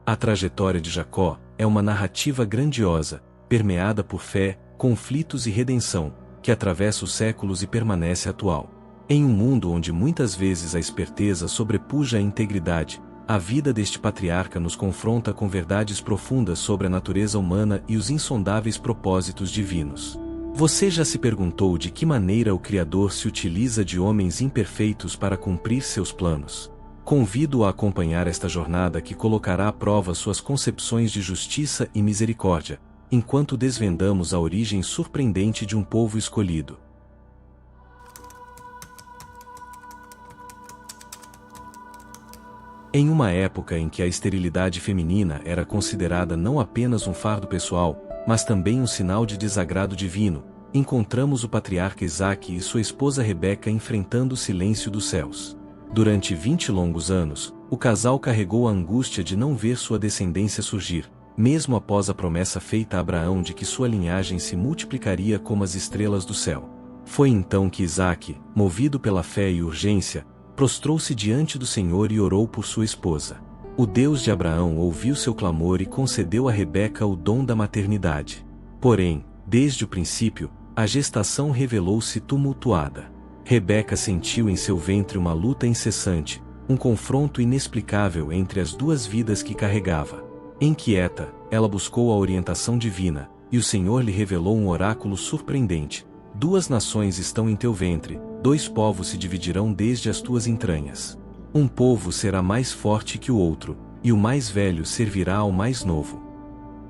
A trajetória de Jacó é uma narrativa grandiosa, permeada por fé, conflitos e redenção, que atravessa os séculos e permanece atual. Em um mundo onde muitas vezes a esperteza sobrepuja a integridade, a vida deste patriarca nos confronta com verdades profundas sobre a natureza humana e os insondáveis propósitos divinos. Você já se perguntou de que maneira o Criador se utiliza de homens imperfeitos para cumprir seus planos? Convido-o a acompanhar esta jornada que colocará à prova suas concepções de justiça e misericórdia, enquanto desvendamos a origem surpreendente de um povo escolhido. Em uma época em que a esterilidade feminina era considerada não apenas um fardo pessoal, mas também um sinal de desagrado divino, encontramos o patriarca Isaque e sua esposa Rebeca enfrentando o silêncio dos céus. Durante 20 longos anos, o casal carregou a angústia de não ver sua descendência surgir, mesmo após a promessa feita a Abraão de que sua linhagem se multiplicaria como as estrelas do céu. Foi então que Isaque, movido pela fé e urgência, prostrou-se diante do Senhor e orou por sua esposa. O Deus de Abraão ouviu seu clamor e concedeu a Rebeca o dom da maternidade. Porém, desde o princípio, a gestação revelou-se tumultuada. Rebeca sentiu em seu ventre uma luta incessante, um confronto inexplicável entre as duas vidas que carregava. Inquieta, ela buscou a orientação divina, e o Senhor lhe revelou um oráculo surpreendente. 2 nações estão em teu ventre, 2 povos se dividirão desde as tuas entranhas. Um povo será mais forte que o outro, e o mais velho servirá ao mais novo.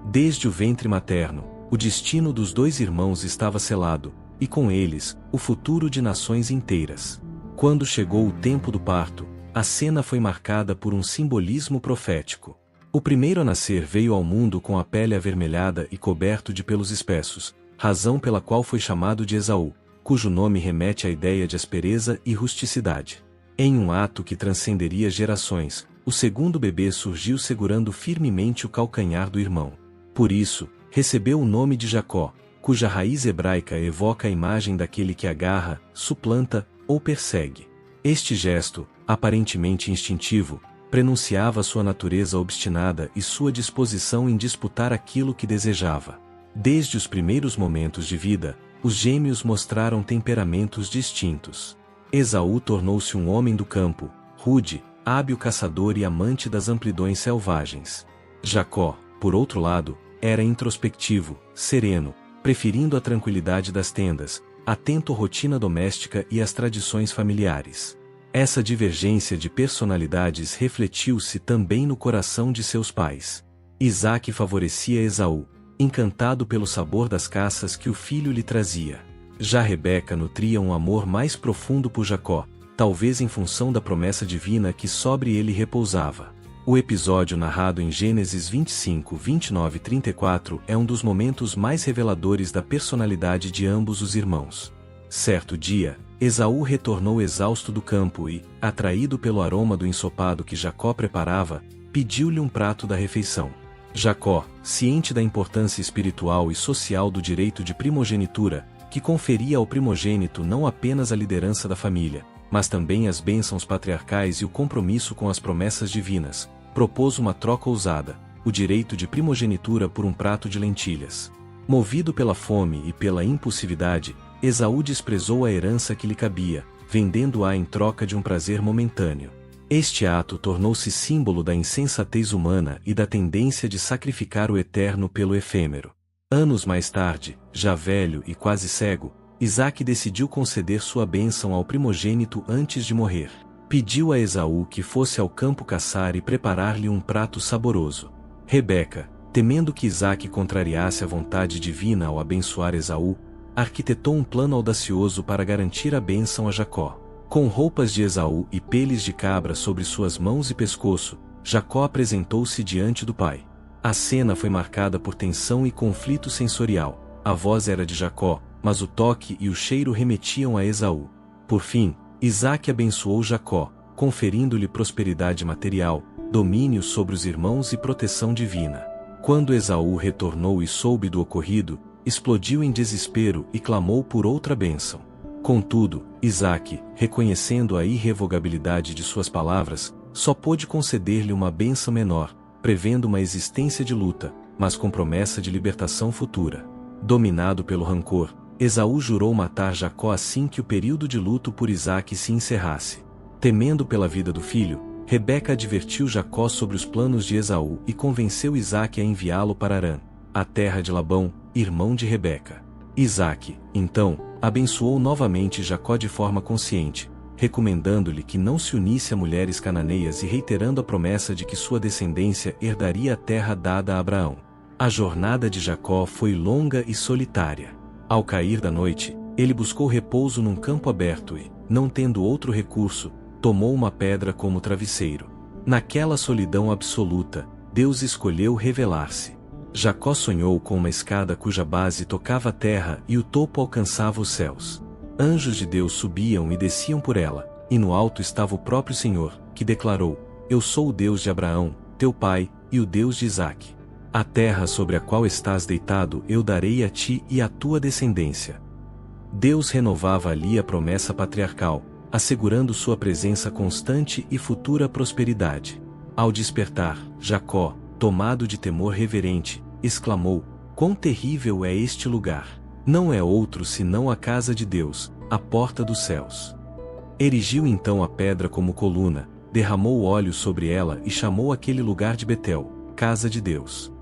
Desde o ventre materno, o destino dos 2 irmãos estava selado, e com eles, o futuro de nações inteiras. Quando chegou o tempo do parto, a cena foi marcada por um simbolismo profético. O primeiro a nascer veio ao mundo com a pele avermelhada e coberto de pelos espessos, razão pela qual foi chamado de Esaú, cujo nome remete à ideia de aspereza e rusticidade. Em um ato que transcenderia gerações, o segundo bebê surgiu segurando firmemente o calcanhar do irmão. Por isso, recebeu o nome de Jacó, cuja raiz hebraica evoca a imagem daquele que agarra, suplanta ou persegue. Este gesto, aparentemente instintivo, prenunciava sua natureza obstinada e sua disposição em disputar aquilo que desejava. Desde os primeiros momentos de vida, os gêmeos mostraram temperamentos distintos. Esaú tornou-se um homem do campo, rude, hábil caçador e amante das amplidões selvagens. Jacó, por outro lado, era introspectivo, sereno, preferindo a tranquilidade das tendas, atento à rotina doméstica e às tradições familiares. Essa divergência de personalidades refletiu-se também no coração de seus pais. Isaque favorecia Esaú, encantado pelo sabor das caças que o filho lhe trazia. Já Rebeca nutria um amor mais profundo por Jacó, talvez em função da promessa divina que sobre ele repousava. O episódio narrado em Gênesis 25, 29 e 34 é um dos momentos mais reveladores da personalidade de ambos os irmãos. Certo dia, Esaú retornou exausto do campo e, atraído pelo aroma do ensopado que Jacó preparava, pediu-lhe um prato da refeição. Jacó, ciente da importância espiritual e social do direito de primogenitura, que conferia ao primogênito não apenas a liderança da família, mas também as bênçãos patriarcais e o compromisso com as promessas divinas, propôs uma troca ousada, o direito de primogenitura por um prato de lentilhas. Movido pela fome e pela impulsividade, Esaú desprezou a herança que lhe cabia, vendendo-a em troca de um prazer momentâneo. Este ato tornou-se símbolo da insensatez humana e da tendência de sacrificar o eterno pelo efêmero. Anos mais tarde, já velho e quase cego, Isaque decidiu conceder sua bênção ao primogênito antes de morrer. Pediu a Esaú que fosse ao campo caçar e preparar-lhe um prato saboroso. Rebeca, temendo que Isaque contrariasse a vontade divina ao abençoar Esaú, arquitetou um plano audacioso para garantir a bênção a Jacó. Com roupas de Esaú e peles de cabra sobre suas mãos e pescoço, Jacó apresentou-se diante do pai. A cena foi marcada por tensão e conflito sensorial. A voz era de Jacó, mas o toque e o cheiro remetiam a Esaú. Por fim, Isaque abençoou Jacó, conferindo-lhe prosperidade material, domínio sobre os irmãos e proteção divina. Quando Esaú retornou e soube do ocorrido, explodiu em desespero e clamou por outra bênção. Contudo, Isaque, reconhecendo a irrevogabilidade de suas palavras, só pôde conceder-lhe uma bênção menor, prevendo uma existência de luta, mas com promessa de libertação futura. Dominado pelo rancor, Esaú jurou matar Jacó assim que o período de luto por Isaque se encerrasse. Temendo pela vida do filho, Rebeca advertiu Jacó sobre os planos de Esaú e convenceu Isaque a enviá-lo para Harã, a terra de Labão, irmão de Rebeca. Isaque, então, abençoou novamente Jacó de forma consciente, recomendando-lhe que não se unisse a mulheres cananeias e reiterando a promessa de que sua descendência herdaria a terra dada a Abraão. A jornada de Jacó foi longa e solitária. Ao cair da noite, ele buscou repouso num campo aberto e, não tendo outro recurso, tomou uma pedra como travesseiro. Naquela solidão absoluta, Deus escolheu revelar-se. Jacó sonhou com uma escada cuja base tocava a terra e o topo alcançava os céus. Anjos de Deus subiam e desciam por ela, e no alto estava o próprio Senhor, que declarou: Eu sou o Deus de Abraão, teu pai, e o Deus de Isaque. A terra sobre a qual estás deitado eu darei a ti e à tua descendência. Deus renovava ali a promessa patriarcal, assegurando sua presença constante e futura prosperidade. Ao despertar, Jacó, tomado de temor reverente, exclamou: Quão terrível é este lugar! Não é outro senão a casa de Deus, a porta dos céus. Erigiu então a pedra como coluna, derramou óleo sobre ela e chamou aquele lugar de Betel, casa de Deus.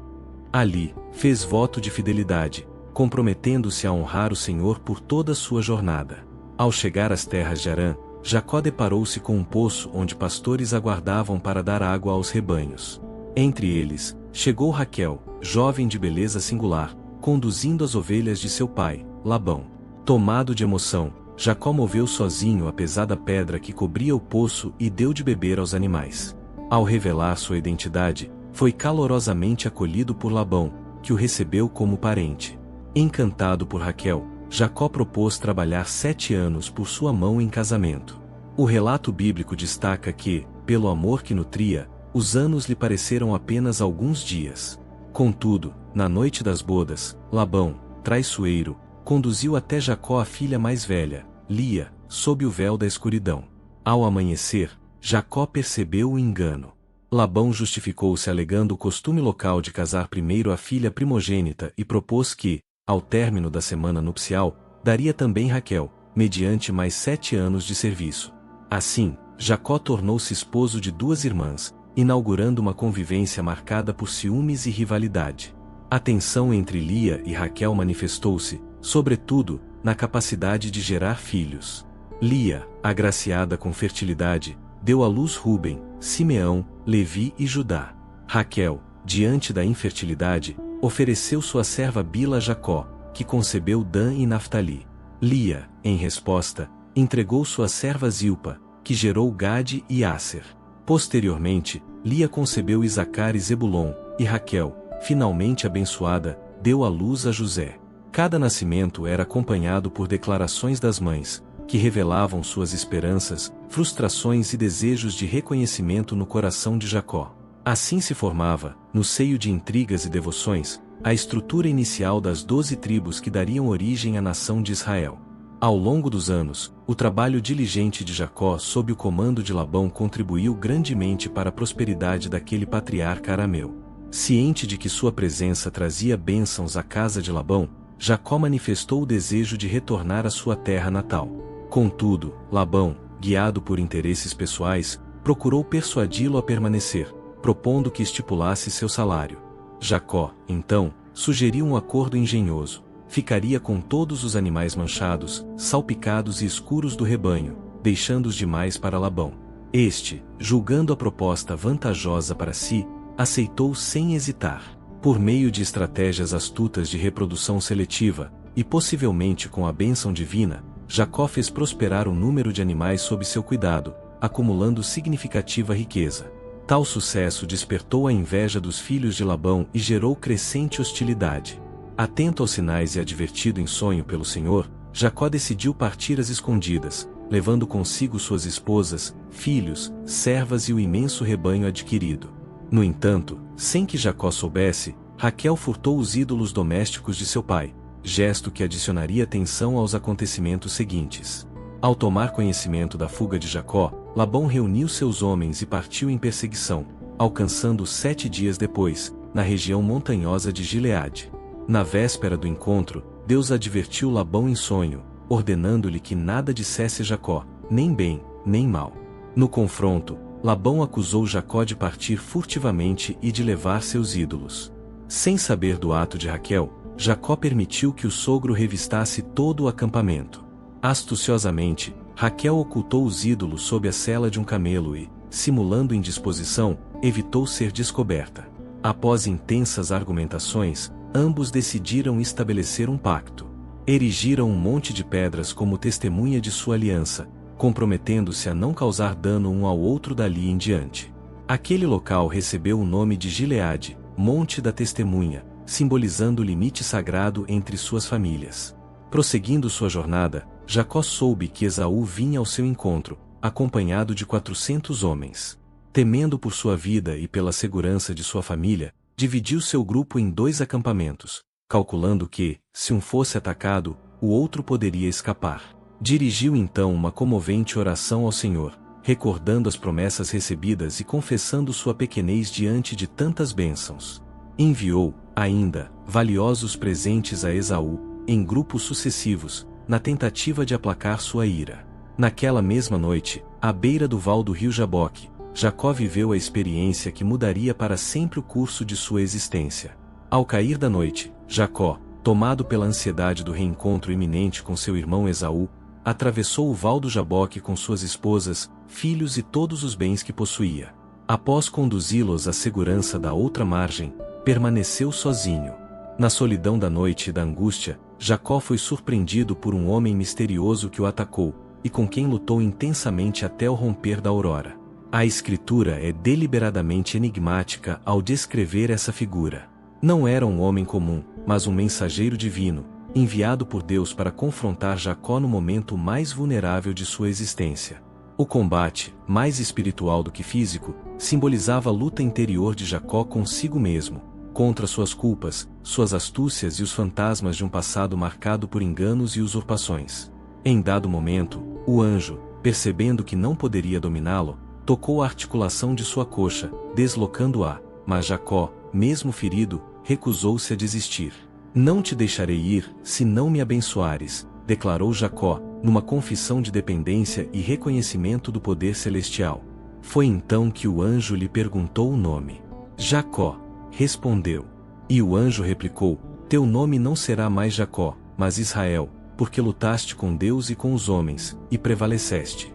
Ali, fez voto de fidelidade, comprometendo-se a honrar o Senhor por toda a sua jornada. Ao chegar às terras de Harã, Jacó deparou-se com um poço onde pastores aguardavam para dar água aos rebanhos. Entre eles, chegou Raquel, jovem de beleza singular, conduzindo as ovelhas de seu pai, Labão. Tomado de emoção, Jacó moveu sozinho a pesada pedra que cobria o poço e deu de beber aos animais. Ao revelar sua identidade, foi calorosamente acolhido por Labão, que o recebeu como parente. Encantado por Raquel, Jacó propôs trabalhar 7 anos por sua mão em casamento. O relato bíblico destaca que, pelo amor que nutria, os anos lhe pareceram apenas alguns dias. Contudo, na noite das bodas, Labão, traiçoeiro, conduziu até Jacó a filha mais velha, Lia, sob o véu da escuridão. Ao amanhecer, Jacó percebeu o engano. Labão justificou-se alegando o costume local de casar primeiro a filha primogênita e propôs que, ao término da semana nupcial, daria também Raquel, mediante mais 7 anos de serviço. Assim, Jacó tornou-se esposo de 2 irmãs, inaugurando uma convivência marcada por ciúmes e rivalidade. A tensão entre Lia e Raquel manifestou-se, sobretudo, na capacidade de gerar filhos. Lia, agraciada com fertilidade, deu à luz Rúben, Simeão, Levi e Judá. Raquel, diante da infertilidade, ofereceu sua serva Bila a Jacó, que concebeu Dan e Naftali. Lia, em resposta, entregou sua serva Zilpa, que gerou Gade e Asser. Posteriormente, Lia concebeu Isacar e Zebulon, e Raquel, finalmente abençoada, deu à luz a José. Cada nascimento era acompanhado por declarações das mães, que revelavam suas esperanças, frustrações e desejos de reconhecimento no coração de Jacó. Assim se formava, no seio de intrigas e devoções, a estrutura inicial das 12 tribos que dariam origem à nação de Israel. Ao longo dos anos, o trabalho diligente de Jacó sob o comando de Labão contribuiu grandemente para a prosperidade daquele patriarca arameu. Ciente de que sua presença trazia bênçãos à casa de Labão, Jacó manifestou o desejo de retornar à sua terra natal. Contudo, Labão, guiado por interesses pessoais, procurou persuadi-lo a permanecer, propondo que estipulasse seu salário. Jacó, então, sugeriu um acordo engenhoso. Ficaria com todos os animais manchados, salpicados e escuros do rebanho, deixando os demais para Labão. Este, julgando a proposta vantajosa para si, aceitou sem hesitar. Por meio de estratégias astutas de reprodução seletiva, e possivelmente com a bênção divina, Jacó fez prosperar o número de animais sob seu cuidado, acumulando significativa riqueza. Tal sucesso despertou a inveja dos filhos de Labão e gerou crescente hostilidade. Atento aos sinais e advertido em sonho pelo Senhor, Jacó decidiu partir às escondidas, levando consigo suas esposas, filhos, servas e o imenso rebanho adquirido. No entanto, sem que Jacó soubesse, Raquel furtou os ídolos domésticos de seu pai, gesto que adicionaria tensão aos acontecimentos seguintes. Ao tomar conhecimento da fuga de Jacó, Labão reuniu seus homens e partiu em perseguição, alcançando-o 7 dias depois, na região montanhosa de Gileade. Na véspera do encontro, Deus advertiu Labão em sonho, ordenando-lhe que nada dissesse Jacó, nem bem, nem mal. No confronto, Labão acusou Jacó de partir furtivamente e de levar seus ídolos. Sem saber do ato de Raquel, Jacó permitiu que o sogro revistasse todo o acampamento. Astuciosamente, Raquel ocultou os ídolos sob a sela de um camelo e, simulando indisposição, evitou ser descoberta. Após intensas argumentações, ambos decidiram estabelecer um pacto. Erigiram um monte de pedras como testemunha de sua aliança, comprometendo-se a não causar dano um ao outro dali em diante. Aquele local recebeu o nome de Gileade, Monte da Testemunha, simbolizando o limite sagrado entre suas famílias. Prosseguindo sua jornada, Jacó soube que Esaú vinha ao seu encontro, acompanhado de 400 homens. Temendo por sua vida e pela segurança de sua família, dividiu seu grupo em 2 acampamentos, calculando que, se um fosse atacado, o outro poderia escapar. Dirigiu então uma comovente oração ao Senhor, recordando as promessas recebidas e confessando sua pequenez diante de tantas bênçãos. Enviou, ainda, valiosos presentes a Esaú, em grupos sucessivos, na tentativa de aplacar sua ira. Naquela mesma noite, à beira do val do rio Jaboque, Jacó viveu a experiência que mudaria para sempre o curso de sua existência. Ao cair da noite, Jacó, tomado pela ansiedade do reencontro iminente com seu irmão Esaú, atravessou o val do Jaboque com suas esposas, filhos e todos os bens que possuía. Após conduzi-los à segurança da outra margem, permaneceu sozinho. Na solidão da noite e da angústia, Jacó foi surpreendido por um homem misterioso que o atacou, e com quem lutou intensamente até o romper da aurora. A Escritura é deliberadamente enigmática ao descrever essa figura. Não era um homem comum, mas um mensageiro divino, enviado por Deus para confrontar Jacó no momento mais vulnerável de sua existência. O combate, mais espiritual do que físico, simbolizava a luta interior de Jacó consigo mesmo, contra suas culpas, suas astúcias e os fantasmas de um passado marcado por enganos e usurpações. Em dado momento, o anjo, percebendo que não poderia dominá-lo, tocou a articulação de sua coxa, deslocando-a, mas Jacó, mesmo ferido, recusou-se a desistir. Não te deixarei ir, se não me abençoares, declarou Jacó, numa confissão de dependência e reconhecimento do poder celestial. Foi então que o anjo lhe perguntou o nome. Jacó, respondeu. E o anjo replicou, teu nome não será mais Jacó, mas Israel, porque lutaste com Deus e com os homens, e prevaleceste.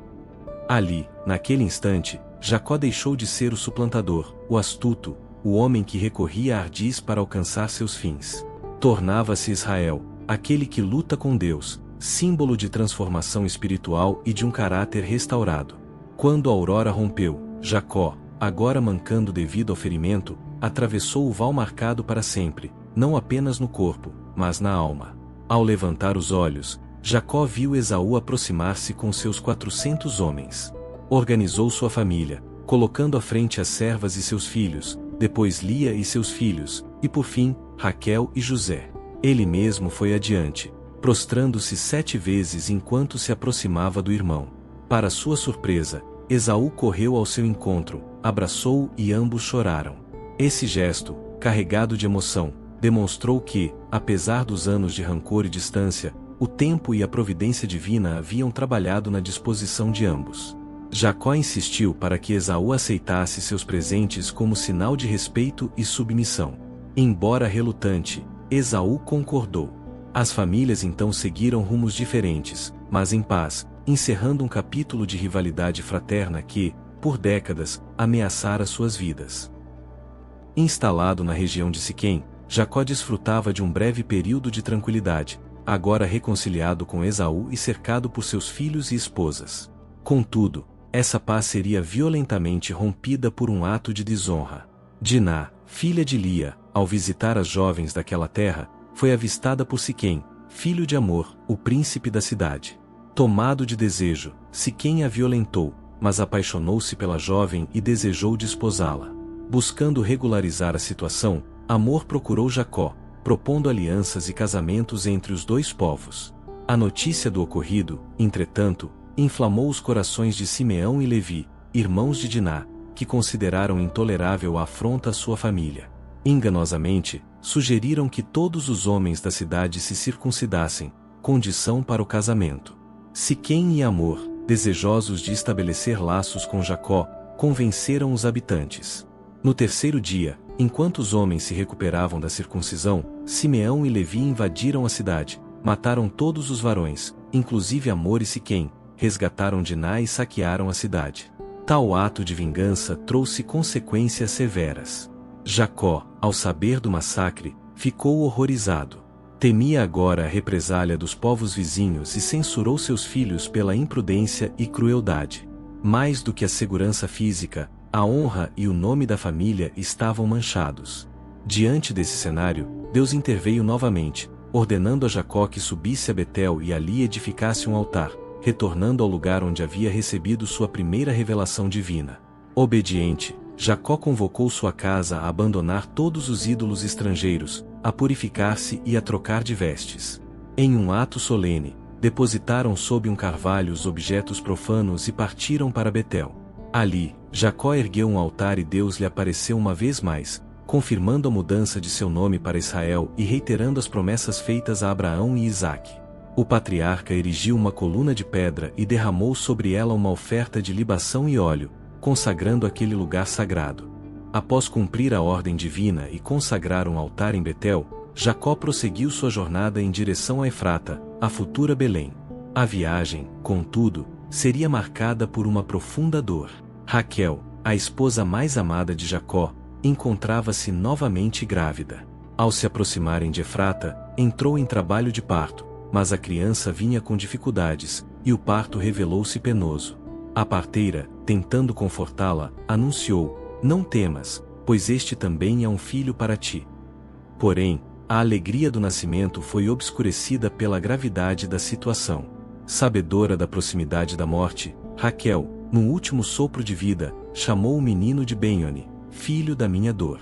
Ali, naquele instante, Jacó deixou de ser o suplantador, o astuto, o homem que recorria a ardis para alcançar seus fins. Tornava-se Israel, aquele que luta com Deus, símbolo de transformação espiritual e de um caráter restaurado. Quando a aurora rompeu, Jacó, agora mancando devido ao ferimento, atravessou o val marcado para sempre, não apenas no corpo, mas na alma. Ao levantar os olhos, Jacó viu Esaú aproximar-se com seus 400 homens. Organizou sua família, colocando à frente as servas e seus filhos, depois Lia e seus filhos, e por fim, Raquel e José. Ele mesmo foi adiante, prostrando-se 7 vezes enquanto se aproximava do irmão. Para sua surpresa, Esaú correu ao seu encontro, abraçou-o e ambos choraram. Esse gesto, carregado de emoção, demonstrou que, apesar dos anos de rancor e distância, o tempo e a providência divina haviam trabalhado na disposição de ambos. Jacó insistiu para que Esaú aceitasse seus presentes como sinal de respeito e submissão. Embora relutante, Esaú concordou. As famílias então seguiram rumos diferentes, mas em paz, encerrando um capítulo de rivalidade fraterna que, por décadas, ameaçara suas vidas. Instalado na região de Siquém, Jacó desfrutava de um breve período de tranquilidade, agora reconciliado com Esaú e cercado por seus filhos e esposas. Contudo, essa paz seria violentamente rompida por um ato de desonra. Diná, filha de Lia, ao visitar as jovens daquela terra, foi avistada por Siquém, filho de Amor, o príncipe da cidade. Tomado de desejo, Siquém a violentou, mas apaixonou-se pela jovem e desejou desposá-la. Buscando regularizar a situação, Amor procurou Jacó, propondo alianças e casamentos entre os 2 povos. A notícia do ocorrido, entretanto, inflamou os corações de Simeão e Levi, irmãos de Diná, que consideraram intolerável a afronta à sua família. Enganosamente, sugeriram que todos os homens da cidade se circuncidassem, condição para o casamento. Siquém e Amor, desejosos de estabelecer laços com Jacó, convenceram os habitantes. No terceiro dia, enquanto os homens se recuperavam da circuncisão, Simeão e Levi invadiram a cidade, mataram todos os varões, inclusive Amor e Siquém, resgataram Diná e saquearam a cidade. Tal ato de vingança trouxe consequências severas. Jacó, ao saber do massacre, ficou horrorizado. Temia agora a represália dos povos vizinhos e censurou seus filhos pela imprudência e crueldade. Mais do que a segurança física, a honra e o nome da família estavam manchados. Diante desse cenário, Deus interveio novamente, ordenando a Jacó que subisse a Betel e ali edificasse um altar, retornando ao lugar onde havia recebido sua primeira revelação divina. Obediente, Jacó convocou sua casa a abandonar todos os ídolos estrangeiros, a purificar-se e a trocar de vestes. Em um ato solene, depositaram sob um carvalho os objetos profanos e partiram para Betel. Ali, Jacó ergueu um altar e Deus lhe apareceu uma vez mais, confirmando a mudança de seu nome para Israel e reiterando as promessas feitas a Abraão e Isaque. O patriarca erigiu uma coluna de pedra e derramou sobre ela uma oferta de libação e óleo, consagrando aquele lugar sagrado. Após cumprir a ordem divina e consagrar um altar em Betel, Jacó prosseguiu sua jornada em direção a Efrata, a futura Belém. A viagem, contudo, seria marcada por uma profunda dor. Raquel, a esposa mais amada de Jacó, encontrava-se novamente grávida. Ao se aproximarem de Efrata, entrou em trabalho de parto, mas a criança vinha com dificuldades, e o parto revelou-se penoso. A parteira, tentando confortá-la, anunciou: "Não temas, pois este também é um filho para ti." Porém, a alegria do nascimento foi obscurecida pela gravidade da situação. Sabedora da proximidade da morte, Raquel, no último sopro de vida, chamou o menino de Benoni, filho da minha dor.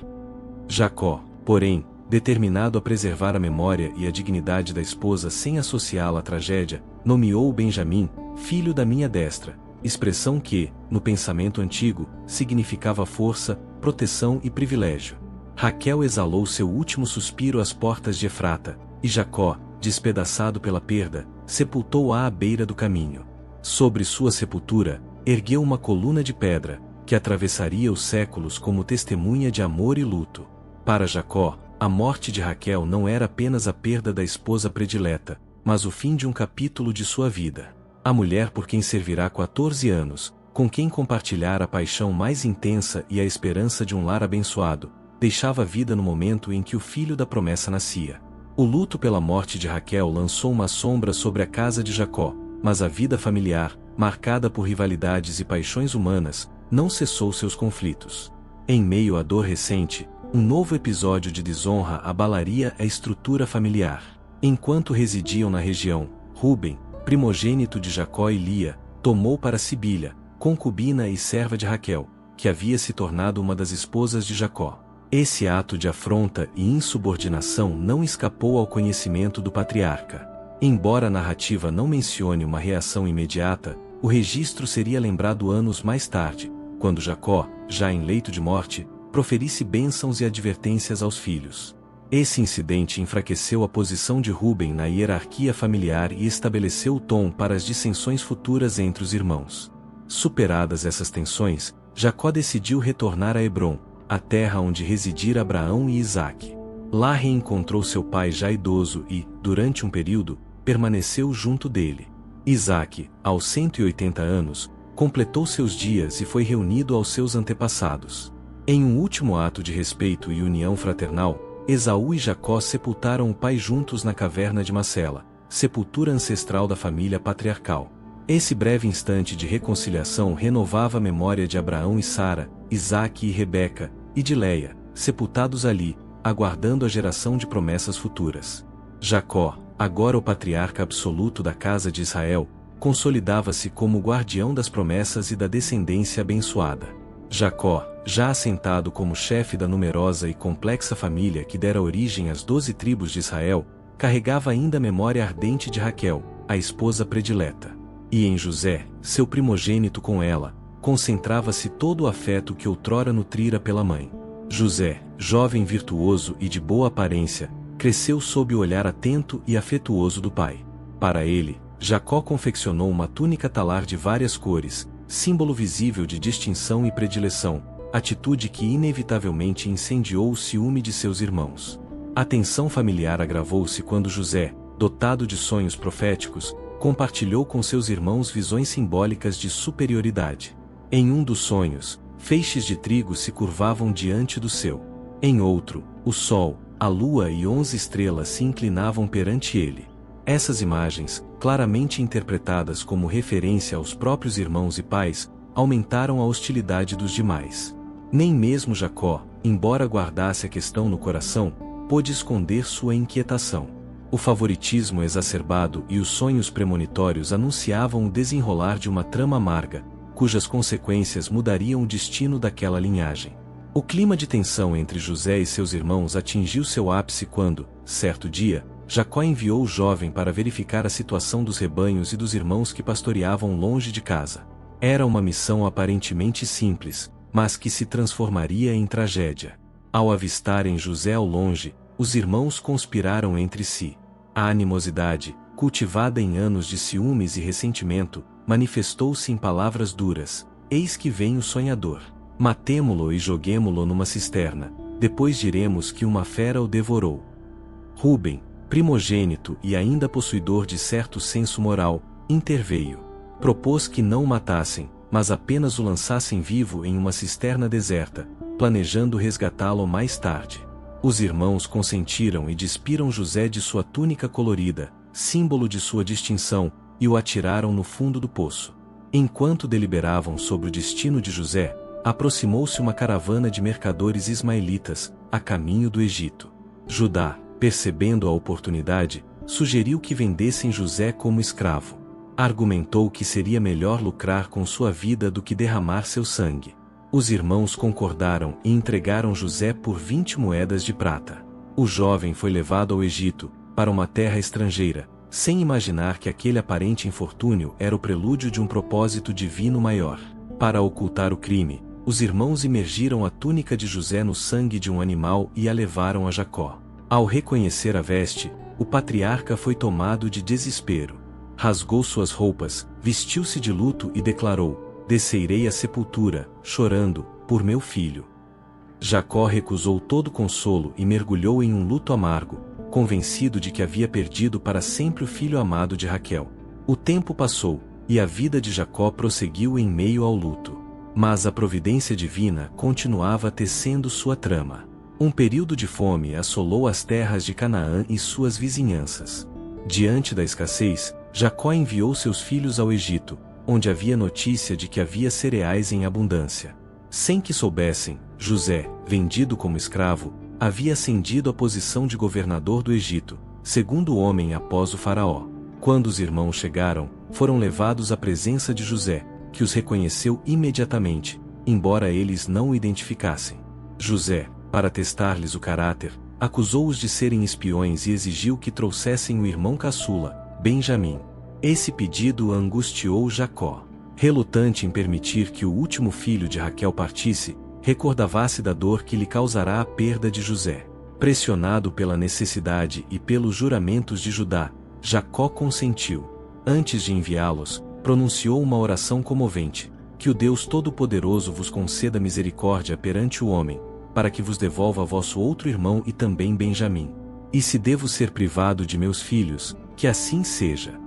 Jacó, porém, determinado a preservar a memória e a dignidade da esposa sem associá-la à tragédia, nomeou-o Benjamim, filho da minha destra, expressão que, no pensamento antigo, significava força, proteção e privilégio. Raquel exalou seu último suspiro às portas de Efrata, e Jacó, despedaçado pela perda, sepultou-a à beira do caminho. Sobre sua sepultura, ergueu uma coluna de pedra, que atravessaria os séculos como testemunha de amor e luto. Para Jacó, a morte de Raquel não era apenas a perda da esposa predileta, mas o fim de um capítulo de sua vida. A mulher por quem servirá 14 anos, com quem compartilhar a paixão mais intensa e a esperança de um lar abençoado, deixava a vida no momento em que o filho da promessa nascia. O luto pela morte de Raquel lançou uma sombra sobre a casa de Jacó, mas a vida familiar, marcada por rivalidades e paixões humanas, não cessou seus conflitos. Em meio à dor recente, um novo episódio de desonra abalaria a estrutura familiar. Enquanto residiam na região, Rúben, primogênito de Jacó e Lia, tomou para si Bilha, concubina e serva de Raquel, que havia se tornado uma das esposas de Jacó. Esse ato de afronta e insubordinação não escapou ao conhecimento do patriarca. Embora a narrativa não mencione uma reação imediata, o registro seria lembrado anos mais tarde, quando Jacó, já em leito de morte, proferisse bênçãos e advertências aos filhos. Esse incidente enfraqueceu a posição de Rúben na hierarquia familiar e estabeleceu o tom para as dissensões futuras entre os irmãos. Superadas essas tensões, Jacó decidiu retornar a Hebrom, a terra onde residira Abraão e Isaque. Lá reencontrou seu pai já idoso e, durante um período, permaneceu junto dele. Isaque, aos 180 anos, completou seus dias e foi reunido aos seus antepassados. Em um último ato de respeito e união fraternal, Esaú e Jacó sepultaram o pai juntos na caverna de Macela, sepultura ancestral da família patriarcal. Esse breve instante de reconciliação renovava a memória de Abraão e Sara, Isaque e Rebeca, e de Leia, sepultados ali, aguardando a geração de promessas futuras. Jacó, agora o patriarca absoluto da casa de Israel, consolidava-se como guardião das promessas e da descendência abençoada. Jacó, já assentado como chefe da numerosa e complexa família que dera origem às 12 tribos de Israel, carregava ainda a memória ardente de Raquel, a esposa predileta. E em José, seu primogênito com ela, concentrava-se todo o afeto que outrora nutrira pela mãe. José, jovem virtuoso e de boa aparência, cresceu sob o olhar atento e afetuoso do pai. Para ele, Jacó confeccionou uma túnica talar de várias cores, símbolo visível de distinção e predileção, atitude que inevitavelmente incendiou o ciúme de seus irmãos. A tensão familiar agravou-se quando José, dotado de sonhos proféticos, compartilhou com seus irmãos visões simbólicas de superioridade. Em um dos sonhos, feixes de trigo se curvavam diante do céu. Em outro, o sol, a lua e 11 estrelas se inclinavam perante ele. Essas imagens, claramente interpretadas como referência aos próprios irmãos e pais, aumentaram a hostilidade dos demais. Nem mesmo Jacó, embora guardasse a questão no coração, pôde esconder sua inquietação. O favoritismo exacerbado e os sonhos premonitórios anunciavam o desenrolar de uma trama amarga, cujas consequências mudariam o destino daquela linhagem. O clima de tensão entre José e seus irmãos atingiu seu ápice quando, certo dia, Jacó enviou o jovem para verificar a situação dos rebanhos e dos irmãos que pastoreavam longe de casa. Era uma missão aparentemente simples, mas que se transformaria em tragédia. Ao avistarem José ao longe, os irmãos conspiraram entre si. A animosidade, cultivada em anos de ciúmes e ressentimento, manifestou-se em palavras duras: "Eis que vem o sonhador. Matemo-lo e joguemo-lo numa cisterna, depois diremos que uma fera o devorou." Rúben, primogênito e ainda possuidor de certo senso moral, interveio. Propôs que não o matassem, mas apenas o lançassem vivo em uma cisterna deserta, planejando resgatá-lo mais tarde. Os irmãos consentiram e despiram José de sua túnica colorida, símbolo de sua distinção, e o atiraram no fundo do poço. Enquanto deliberavam sobre o destino de José, aproximou-se uma caravana de mercadores ismaelitas, a caminho do Egito. Judá, percebendo a oportunidade, sugeriu que vendessem José como escravo. Argumentou que seria melhor lucrar com sua vida do que derramar seu sangue. Os irmãos concordaram e entregaram José por 20 moedas de prata. O jovem foi levado ao Egito, para uma terra estrangeira, sem imaginar que aquele aparente infortúnio era o prelúdio de um propósito divino maior. Para ocultar o crime, os irmãos imergiram a túnica de José no sangue de um animal e a levaram a Jacó. Ao reconhecer a veste, o patriarca foi tomado de desespero. Rasgou suas roupas, vestiu-se de luto e declarou: "Descerei à sepultura, chorando, por meu filho." Jacó recusou todo consolo e mergulhou em um luto amargo, convencido de que havia perdido para sempre o filho amado de Raquel. O tempo passou, e a vida de Jacó prosseguiu em meio ao luto. Mas a providência divina continuava tecendo sua trama. Um período de fome assolou as terras de Canaã e suas vizinhanças. Diante da escassez, Jacó enviou seus filhos ao Egito, onde havia notícia de que havia cereais em abundância. Sem que soubessem, José, vendido como escravo, havia ascendido à posição de governador do Egito, segundo homem após o faraó. Quando os irmãos chegaram, foram levados à presença de José, que os reconheceu imediatamente, embora eles não o identificassem. José, para testar-lhes o caráter, acusou-os de serem espiões e exigiu que trouxessem o irmão caçula, Benjamim. Esse pedido angustiou Jacó. Relutante em permitir que o último filho de Raquel partisse, recordava-se da dor que lhe causará a perda de José. Pressionado pela necessidade e pelos juramentos de Judá, Jacó consentiu. Antes de enviá-los, pronunciou uma oração comovente: "Que o Deus Todo-Poderoso vos conceda misericórdia perante o homem, para que vos devolva vosso outro irmão e também Benjamim. E se devo ser privado de meus filhos, que assim seja."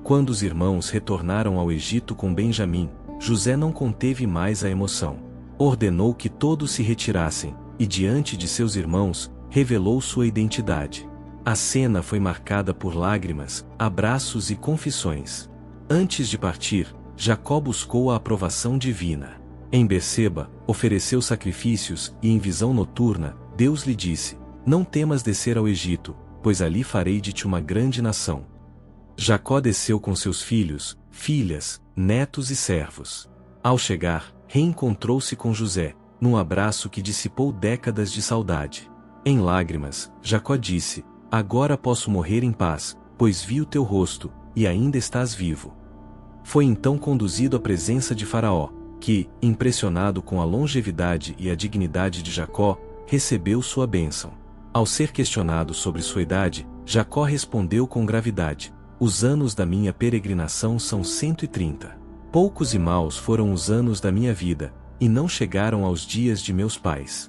Quando os irmãos retornaram ao Egito com Benjamim, José não conteve mais a emoção. Ordenou que todos se retirassem, e diante de seus irmãos, revelou sua identidade. A cena foi marcada por lágrimas, abraços e confissões. Antes de partir, Jacó buscou a aprovação divina. Em Berseba, ofereceu sacrifícios e em visão noturna, Deus lhe disse: "Não temas descer ao Egito, pois ali farei de ti uma grande nação." Jacó desceu com seus filhos, filhas, netos e servos. Ao chegar, reencontrou-se com José, num abraço que dissipou décadas de saudade. Em lágrimas, Jacó disse: "Agora posso morrer em paz, pois vi o teu rosto, e ainda estás vivo." Foi então conduzido à presença de Faraó, que, impressionado com a longevidade e a dignidade de Jacó, recebeu sua bênção. Ao ser questionado sobre sua idade, Jacó respondeu com gravidade: os anos da minha peregrinação são 130. Poucos e maus foram os anos da minha vida, e não chegaram aos dias de meus pais.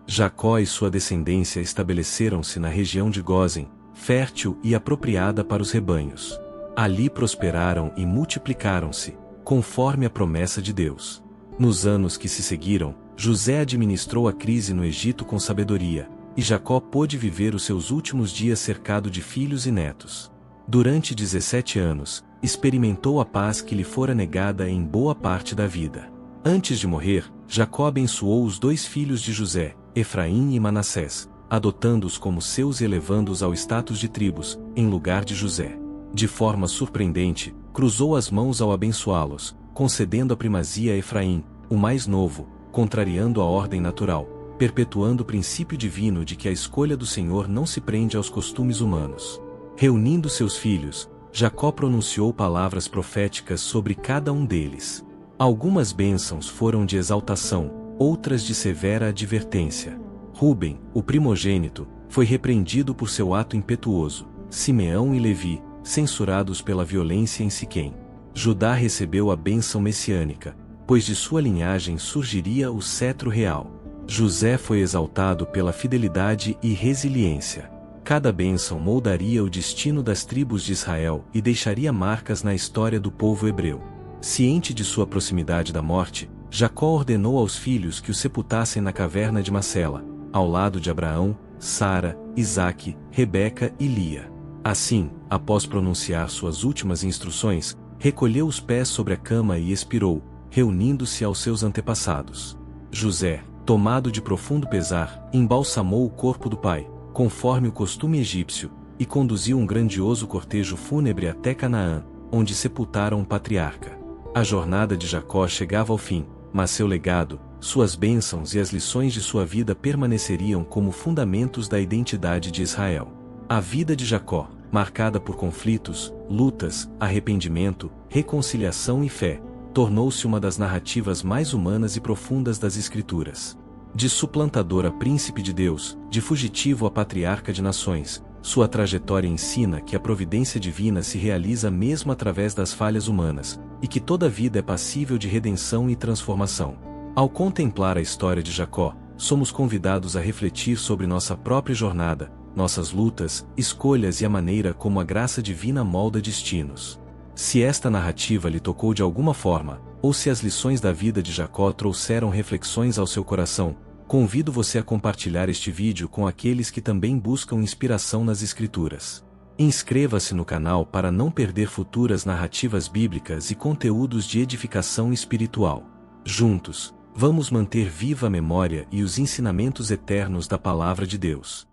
Jacó e sua descendência estabeleceram-se na região de Gósen, fértil e apropriada para os rebanhos. Ali prosperaram e multiplicaram-se, conforme a promessa de Deus. Nos anos que se seguiram, José administrou a crise no Egito com sabedoria, e Jacó pôde viver os seus últimos dias cercado de filhos e netos. Durante 17 anos, experimentou a paz que lhe fora negada em boa parte da vida. Antes de morrer, Jacó abençoou os 2 filhos de José, Efraim e Manassés, adotando-os como seus e elevando-os ao status de tribos, em lugar de José. De forma surpreendente, cruzou as mãos ao abençoá-los, concedendo a primazia a Efraim, o mais novo, contrariando a ordem natural, perpetuando o princípio divino de que a escolha do Senhor não se prende aos costumes humanos. Reunindo seus filhos, Jacó pronunciou palavras proféticas sobre cada um deles. Algumas bênçãos foram de exaltação, outras de severa advertência. Ruben, o primogênito, foi repreendido por seu ato impetuoso. Simeão e Levi, censurados pela violência em Siquém. Judá recebeu a bênção messiânica, pois de sua linhagem surgiria o cetro real. José foi exaltado pela fidelidade e resiliência. Cada bênção moldaria o destino das tribos de Israel e deixaria marcas na história do povo hebreu. Ciente de sua proximidade da morte, Jacó ordenou aos filhos que o sepultassem na caverna de Macela, ao lado de Abraão, Sara, Isaque, Rebeca e Lia. Assim, após pronunciar suas últimas instruções, recolheu os pés sobre a cama e expirou, reunindo-se aos seus antepassados. José, tomado de profundo pesar, embalsamou o corpo do pai, conforme o costume egípcio, e conduziu um grandioso cortejo fúnebre até Canaã, onde sepultaram o patriarca. A jornada de Jacó chegava ao fim, mas seu legado, suas bênçãos e as lições de sua vida permaneceriam como fundamentos da identidade de Israel. A vida de Jacó, marcada por conflitos, lutas, arrependimento, reconciliação e fé, tornou-se uma das narrativas mais humanas e profundas das Escrituras. De suplantador a príncipe de Deus, de fugitivo a patriarca de nações, sua trajetória ensina que a providência divina se realiza mesmo através das falhas humanas, e que toda vida é passível de redenção e transformação. Ao contemplar a história de Jacó, somos convidados a refletir sobre nossa própria jornada, nossas lutas, escolhas e a maneira como a graça divina molda destinos. Se esta narrativa lhe tocou de alguma forma, ou se as lições da vida de Jacó trouxeram reflexões ao seu coração, convido você a compartilhar este vídeo com aqueles que também buscam inspiração nas Escrituras. Inscreva-se no canal para não perder futuras narrativas bíblicas e conteúdos de edificação espiritual. Juntos, vamos manter viva a memória e os ensinamentos eternos da Palavra de Deus.